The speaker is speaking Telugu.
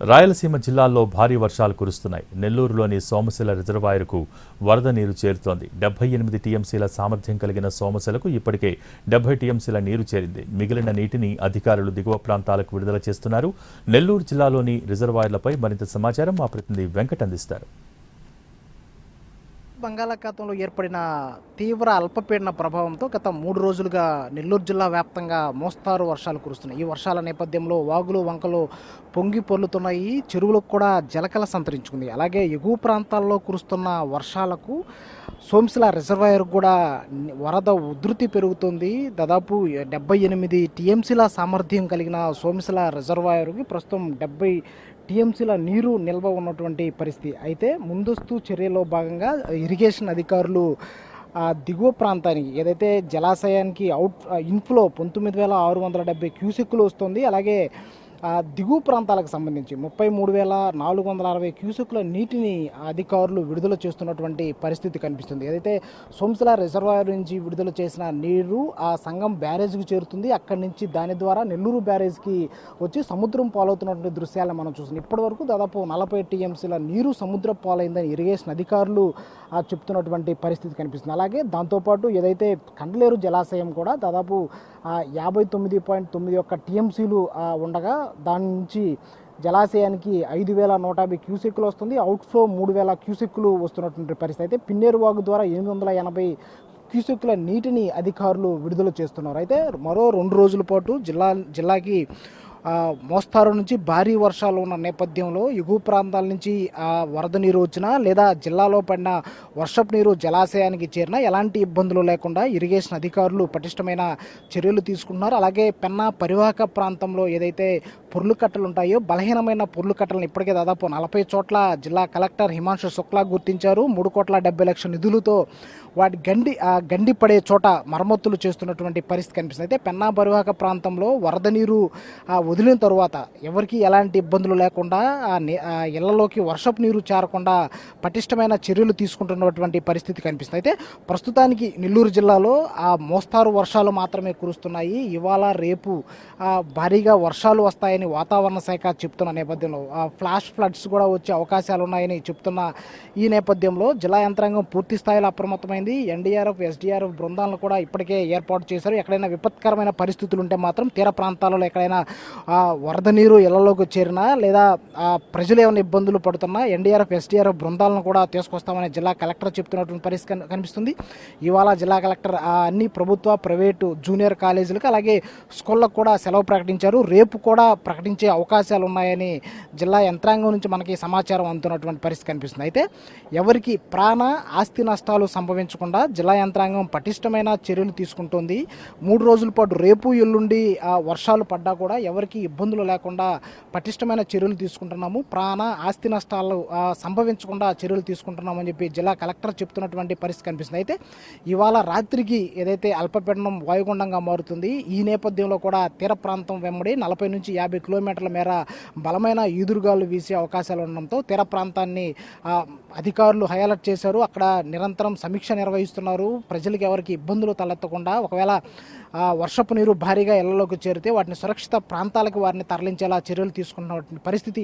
రాయలసీమ జిల్లాల్లో భారీ వర్షాలు కురుస్తున్నాయి. నెల్లూరులోని సోమశిల రిజర్వాయర్కు వరద నీరు చేరుతోంది. 78 టీఎంసీల సామర్థ్యం కలిగిన సోమశిలకు ఇప్పటికే 70 టీఎంసీల నీరు చేరింది. మిగిలిన నీటిని అధికారులు దిగువ ప్రాంతాలకు విడుదల చేస్తున్నారు. నెల్లూరు జిల్లాలోని రిజర్వాయర్లపై మరింత సమాచారం మా ప్రతినిధి వెంకట్ అందిస్తారు. బంగాళాఖాతంలో ఏర్పడిన తీవ్ర అల్పపీడన ప్రభావంతో గత 3 రోజులుగా నెల్లూరు జిల్లా వ్యాప్తంగా మోస్తారు వర్షాలు కురుస్తున్నాయి. ఈ వర్షాల నేపథ్యంలో వాగులు వంకలు పొంగి పొర్లుతున్నాయి. చెరువులకు కూడా జలకళ సంతరించుకుంది. అలాగే ఎగువ ప్రాంతాల్లో కురుస్తున్న వర్షాలకు సోమశిల రిజర్వాయర్ కూడా వరద ఉధృతి పెరుగుతుంది. దాదాపు 78 టీఎంసీల సామర్థ్యం కలిగిన సోమశిల రిజర్వాయర్కి ప్రస్తుతం 70 టీఎంసీల నీరు నిల్వ ఉన్నటువంటి పరిస్థితి. అయితే ముందస్తు చర్యలో భాగంగా ఇరిగేషన్ అధికారులు దిగువ ప్రాంతానికి ఏదైతే జలాశయానికి ఇన్ఫ్లో 19,670 క్యూసెక్కులు వస్తుంది. అలాగే దిగువ ప్రాంతాలకు సంబంధించి 33,460 క్యూసెక్కుల నీటిని అధికారులు విడుదల చేస్తున్నటువంటి పరిస్థితి కనిపిస్తుంది. ఏదైతే సోమశిల రిజర్వాయర్ నుంచి విడుదల చేసిన నీరు ఆ సంగం బ్యారేజ్కి చేరుతుంది. అక్కడి నుంచి దాని ద్వారా నెల్లూరు బ్యారేజ్కి వచ్చి సముద్రం పాలవుతున్నటువంటి దృశ్యాలను మనం చూస్తున్నాం. ఇప్పటి వరకు దాదాపు 40 టీఎంసీల నీరు సముద్ర పాలైందని ఇరిగేషన్ అధికారులు చెప్తున్నటువంటి పరిస్థితి కనిపిస్తుంది. అలాగే దాంతోపాటు ఏదైతే కండలేరు జలాశయం కూడా దాదాపు 59.91 టీఎంసీలు ఉండగా దాని నుంచి జలాశయానికి 5,150 క్యూసెక్కులు వస్తుంది. అవుట్ఫ్లో 3,000 క్యూసెక్కులు వస్తున్నటువంటి పరిస్థితి. అయితే పిన్నేరు వాగు ద్వారా 880 క్యూసెక్కుల నీటిని అధికారులు విడుదల చేస్తున్నారు. అయితే మరో 2 రోజుల పాటు జిల్లాకి మోస్తారు నుంచి భారీ వర్షాలు ఉన్న నేపథ్యంలో ఎగువ ప్రాంతాల నుంచి వరద నీరు వచ్చినా లేదా జిల్లాలో పడిన వర్షపు నీరు జలాశయానికి చేరినా ఎలాంటి ఇబ్బందులు లేకుండా ఇరిగేషన్ అధికారులు పటిష్టమైన చర్యలు తీసుకుంటున్నారు. అలాగే పెన్నా పరివాహక ప్రాంతంలో ఏదైతే పొర్లు కట్టలు ఉంటాయో బలహీనమైన పొర్లు కట్టలను ఇప్పటికే దాదాపు 40 చోట్ల జిల్లా కలెక్టర్ హిమాంశు శుక్లా గుర్తించారు. 3,70,00,000 నిధులతో వాటి గండి పడే చోట మరమ్మతులు చేస్తున్నటువంటి పరిస్థితి కనిపిస్తుంది. అయితే పెన్నా పరివాహక ప్రాంతంలో వరద నీరు వదిలిన తరువాత ఎవరికి ఎలాంటి ఇబ్బందులు లేకుండా ఇళ్లలోకి వర్షపు నీరు చేరకుండా పటిష్టమైన చర్యలు తీసుకుంటున్నటువంటి పరిస్థితి కనిపిస్తుంది. అయితే ప్రస్తుతానికి నెల్లూరు జిల్లాలో మోస్తారు వర్షాలు మాత్రమే కురుస్తున్నాయి. ఇవాళ రేపు భారీగా వర్షాలు వస్తాయని వాతావరణ శాఖ చెప్తున్న నేపథ్యంలో ఫ్లాష్ ఫ్లడ్స్ కూడా వచ్చే అవకాశాలు ఉన్నాయని చెప్తున్న ఈ నేపథ్యంలో జిల్లా యంత్రాంగం పూర్తి స్థాయిలో అప్రమత్తమైంది. ఎన్డీఆర్ఎఫ్ ఎస్డీఆర్ఎఫ్ బృందాలను కూడా ఇప్పటికే ఏర్పాటు చేశారు. ఎక్కడైనా విపత్కరమైన పరిస్థితులు ఉంటే మాత్రం తీర ప్రాంతాలలో ఎక్కడైనా వరద నీరు ఇళ్లలోకి చేరినా లేదా ప్రజలు ఏమైనా ఇబ్బందులు పడుతున్నా ఎన్డీఆర్ఎఫ్ ఎస్డీఆర్ఎఫ్ బృందాలను కూడా తీసుకొస్తామని జిల్లా కలెక్టర్ చెప్తున్నటువంటి పరిస్థితి కనిపిస్తుంది. ఇవాళ జిల్లా కలెక్టర్ అన్ని ప్రభుత్వ ప్రైవేటు జూనియర్ కాలేజీలకు అలాగే స్కూళ్ళకు కూడా సెలవు ప్రకటించారు. రేపు కూడా ప్రకటించే అవకాశాలు ఉన్నాయని జిల్లా యంత్రాంగం నుంచి మనకి సమాచారం అందుతున్నటువంటి పరిస్థితి కనిపిస్తుంది. అయితే ఎవరికి ప్రాణ ఆస్తి నష్టాలు సంభవించకుండా జిల్లా యంత్రాంగం పటిష్టమైన చర్యలు తీసుకుంటోంది. 3 రోజుల పాటు రేపు ఎల్లుండి వర్షాలు పడ్డా కూడా ఎవరికి ఇబ్బందులు లేకుండా పటిష్టమైన చర్యలు తీసుకుంటున్నాము. ప్రాణ ఆస్తి నష్టాలు సంభవించకుండా చర్యలు తీసుకుంటున్నామని చెప్పి జిల్లా కలెక్టర్ చెప్తున్నటువంటి పరిస్థితి కనిపిస్తుంది. అయితే ఇవాళ రాత్రికి ఏదైతే అల్పపీడనం వాయుగుండంగా మారుతుంది, ఈ నేపథ్యంలో కూడా తీర ప్రాంతం వెంబడి 40 నుంచి 50 కిలోమీటర్ల మేర బలమైన ఈదురుగాలు వీసే అవకాశాలు ఉండడంతో తీర ప్రాంతాన్ని అధికారులు హై అలర్ట్ చేశారు. అక్కడ నిరంతరం సమీక్ష నిర్వహిస్తున్నారు. ప్రజలకు ఎవరికి ఇబ్బందులు తలెత్తకుండా ఒకవేళ వర్షపు నీరు భారీగా ఇళ్లలోకి చేరితే వాటిని సురక్షిత ప్రాంతాలకు వారిని తరలించేలా చర్యలు తీసుకున్న పరిస్థితి